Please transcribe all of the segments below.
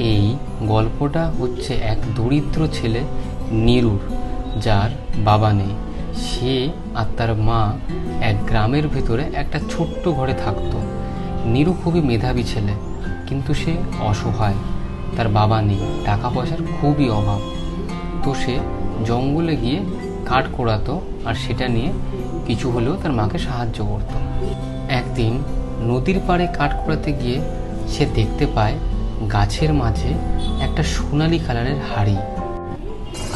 এই গল্পটা হচ্ছে এক দরিদ্র ছেলে নিরুর, যার বাবা নেই। সে আর তার মা এক গ্রামের ভেতরে একটা ছোট্ট ঘরে থাকতো। নিরু খুবই মেধাবী ছেলে, কিন্তু সে অসহায়। তার বাবা নেই, টাকা পয়সার খুবই অভাব। তো সে জঙ্গলে গিয়ে কাঠ কোড়াতো, আর সেটা নিয়ে কিছু হলেও তার মাকে সাহায্য করত। একদিন নদীর পাড়ে কাঠ কোড়াতে গিয়ে সে দেখতে পায় গাছের মাঝে একটা সোনালি কালারের হাড়ি।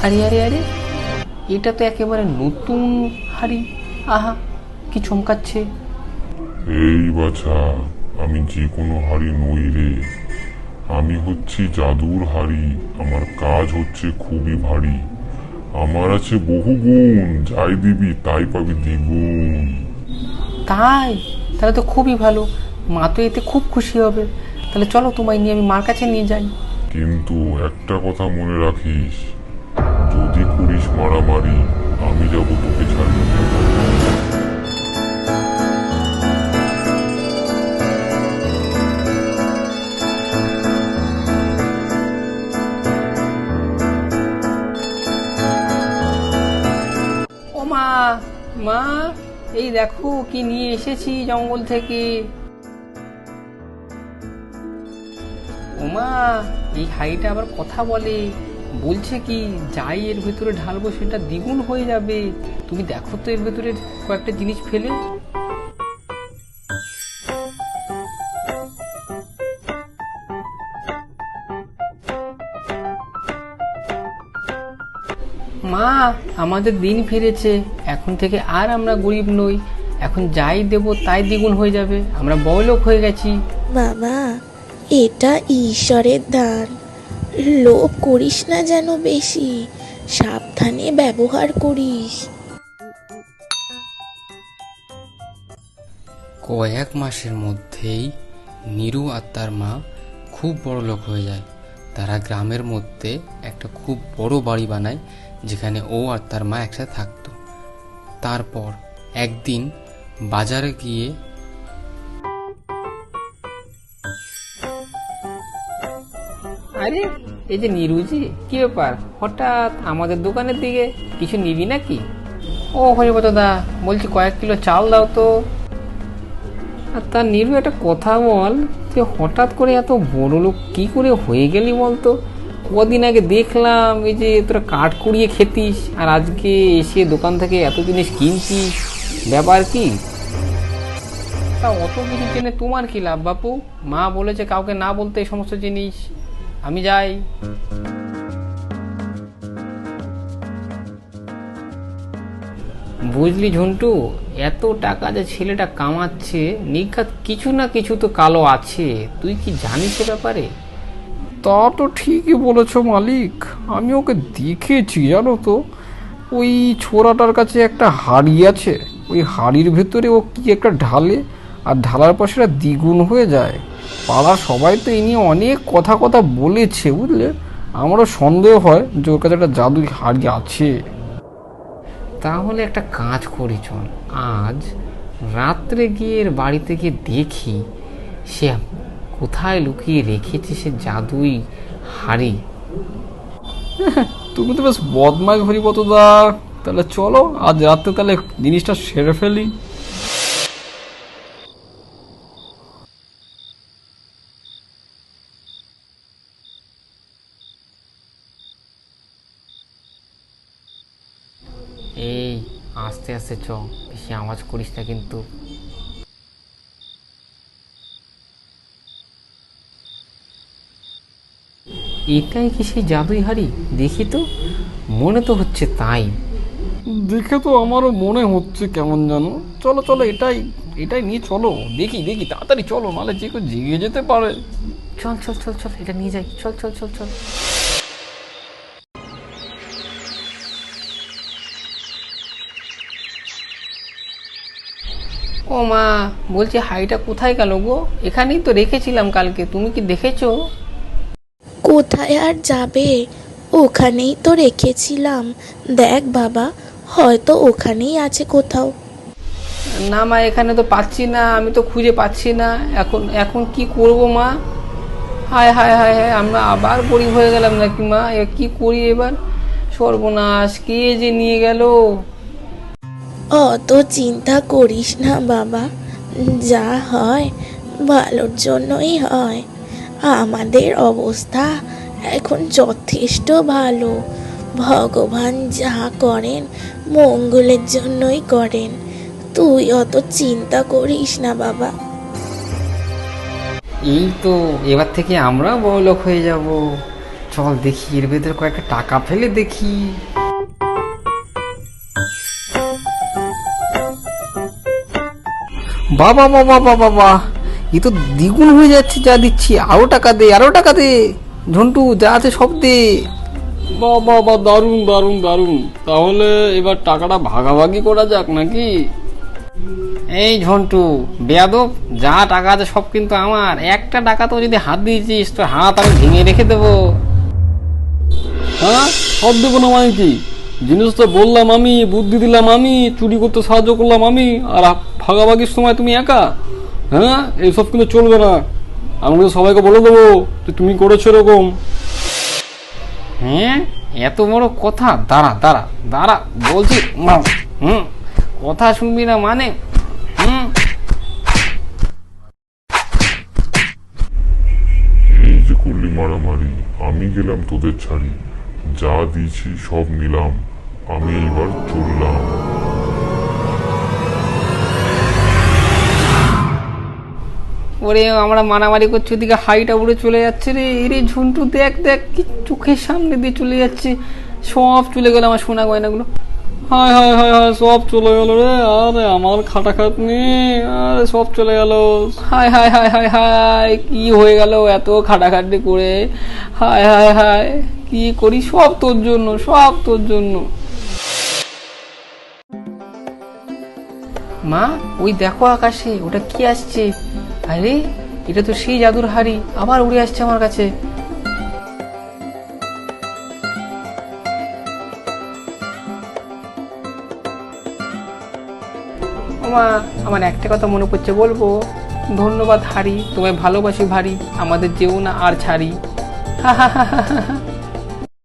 আরে আরে আরে, এটা তো একেবারে নতুন হাড়ি। আহা, কি চমকাচ্ছে! এই বাছা, আমি যে কোনো হাড়ি নই রে। আমি হচ্ছি জাদুর হাড়ি। আমার কাজ হচ্ছে খুবই ভারী। আমার আছে বহু গুণ, যাই দিবি তাই পাবি দ্বিগুণ। তাই? তাহলে তো খুবই ভালো, মা তো এতে খুব খুশি হবে। তাহলে চলো, তোমায় নিয়ে আমি মার কাছে নিয়ে যাই। কিন্তু একটা কথা মনে রাখিস, যদি করিস মারামারি, আমি যাবো তোকে ছাড়িয়ে। ও মা, মা, এই দেখো কি নিয়ে এসেছি জঙ্গল থেকে। ওমা, এই হাঁড়িটা আবার কথা বলে। বলছে কি, যাই এর ভেতরে ঢালবো সেটা দ্বিগুণ হয়ে যাবে। তুমি দেখো তো এর ভেতরে কয়েকটা জিনিস ফেলে। মা, আমাদের দিন ফিরেছে। এখন থেকে আর আমরা গরিব নই। এখন যাই দেব তাই দ্বিগুণ হয়ে যাবে। আমরা বড়লোক হয়ে গেছি। বাবা, এটা ঈশ্বরের দান। লোভ করিস না যেন বেশি, সাবধানে ব্যবহার করিস। কয়েক মাসের মধ্যেই নিরু আর তার মা খুব বড় লোক হয়ে যায়। তারা গ্রামের মধ্যে একটা খুব বড় বাড়ি বানায়, যেখানে ও আর তার মা একসাথে থাকতো। তারপর একদিন বাজারে গিয়ে আরে, এই যে নিরুজি, কি ব্যাপার হঠাৎ আমাদের দোকানের দিকে? কিছু নিবি নাকি? ও হরিপদ দা, বলছি কয়েক কিলো চাল দাও তো। আর তার নিরু, একটা কথা বল, তুই হঠাৎ করে এত বড় লোক কি করে হয়ে গেলি বলতো? কদিন আগে দেখলাম এই যে তোরা কাঠ কুড়িয়ে খেতিস, আর আজকে এসে দোকান থেকে এত জিনিস কিনছিস, ব্যাপার কি? তা অত কিছু জেনে তোমার কি লাভ বাপু? মা বলেছে কাউকে না বলতে এই সমস্ত জিনিস। আমি যাই। বুঝলি ঝন্টু, এত টাকা যে ছেলেটা কামাচ্ছে, নিঘাত কিছু না কিছু তো কালো আছে। তুই কি জানিস এ ব্যাপারে? তা তো ঠিকই বলেছ মালিক, আমি ওকে দেখেছি জানো তো। ওই ছোড়াটার কাছে একটা হাড়ি আছে, ওই হাড়ির ভেতরে ও কি একটা ঢালে, আর ঢালার পর সেটা দ্বিগুণ হয়ে যায়। পাড়ার সবাই তো এই নিয়ে অনেক কথা কথা বলেছে, বুঝলে। আমারও সন্দেহ হয় যে ওর কাছে একটা জাদুই হাড়ি আছে। তাহলে একটা কাজ করি, চল আজ রাত্রে গিয়ে এর বাড়িতে গিয়ে দেখি সে কোথায় লুকিয়ে রেখেছে সে জাদুই হাড়ি। তুমি তো বেশ বদমাই হরিপতদা। তাহলে চলো আজ রাত্রে তাহলে জিনিসটা সেরে ফেলি। এই, আস্তে আস্তে চ, বেশি আওয়াজ করিস না কিন্তু। এটাই কি সেই জাদুই হাড়ি? দেখি তো, মনে তো হচ্ছে তাই। দেখে তো আমারও মনে হচ্ছে কেমন যেন। চলো চলো, এটাই এটাই নিয়ে চলো। দেখি দেখি, তাড়াতাড়ি চলো, নাহলে যে কেউ জেগে যেতে পারে। চল চল চল চল, এটা নিয়ে যাই, চল চল চল চল। ও মা, বলছি হাড়িটা কোথায় গেল গো? এখানেই তো রেখেছিলাম কালকে, তুমি কি দেখেছো? কোথায় আর যাবে, ওখানেই তো রেখেছিলাম। দেখ বাবা, হয়তো ওখানেই আছে কোথাও। না মা, এখানে তো পাচ্ছি না, আমি তো খুঁজে পাচ্ছি না। এখন এখন কি করব মা? হায় হায় হায় হায়, আমরা আবার গরিব হয়ে গেলাম নাকি মা? এবার কি করি এবার? সর্বনাশ, কে যে নিয়ে গেল? অত চিন্তা করিস না বাবা, যা হয় ভালোর জন্যই হয়। আমাদের অবস্থা এখন যথেষ্ট ভালো। ভগবান যা করেন মঙ্গলের জন্যই করেন। তুই অত চিন্তা করিস না বাবা। এই তো, এবার থেকে আমরাও বড়লোক হয়ে যাব। চল দেখি এর ভেতরে কয়েকটা টাকা ফেলে দেখি। বাবা বাবা বাবা বাবা, এ তো দ্বিগুণ হয়ে যাচ্ছে যা দিচ্ছি। আরো টাকা দে, আরো টাকা দে। ঝন্টু, যা আছে সব দে। বাহ বাহ বাহ, দারুণ দারুণ দারুণ। তাহলে এবার টাকাটা ভাগাভাগি করা যাক নাকি? এই ঝন্টু বেয়াদব, যা টাকা আছে সব কিন্তু আমার। একটা টাকা তো যদি হাত দিয়েছিস তো হাত আমি ভেঙে রেখে দেবো। হ্যাঁ, সব দেবো না মানে কি? জিনিসটা বললাম আমি, বুদ্ধি দিলাম আমি, চুরি করতে সাহায্য করলাম আমি, আর ভাগাভাগির সময় তুমি একা? হ্যাঁ, এইসব কিন্তু চলবে না। আমি কিন্তু সবাইকে বলে দেবো যে তুমি করেছো এরকম। হ্যাঁ, এত বড় কথা? দাঁড়া দাঁড়া দাঁড়া বলছি। কথা শুনবি না মানে? এই যে করলি মারামারি, আমি গেলাম তোদের ছাড়ি। যা দিয়েছি সব নিলাম, আমি এবার চললাম। ওরে, আমরা মারামারি করছি, ওদিকে হাইটা উড়ে চলে যাচ্ছে রে। এরে ঝন্টু, দেখ দেখ, কি চোখের সামনে দিয়ে চলে যাচ্ছে। সব চলে গেল আমার সোনা গয়নাগুলো। হায় হায় হায় হায়, সব চলে গেল রে। আরে আমার খাটাখাটনি, আরে সব চলে গেল। হায় হায় হায় হায় হায়, কি হয়ে গেল এত খাটাখাটি করে? হায় হায় হায়, কি করি? সব তোর জন্য, সব তোর জন্য। মা, ওই দেখো আকাশে, ওটা কি আসছে? আরে, এটা তো সেই জাদুর হাড়ি, আবার উড়ে আসছে আমার কাছে। মা, আমার একটা কথা মনে পড়ছে, বলবো? ধন্যবাদ হাড়ি, তোমায় ভালোবাসি ভারী, আমাদের যেও না আর ছাড়ি। হা হা হা হা হা।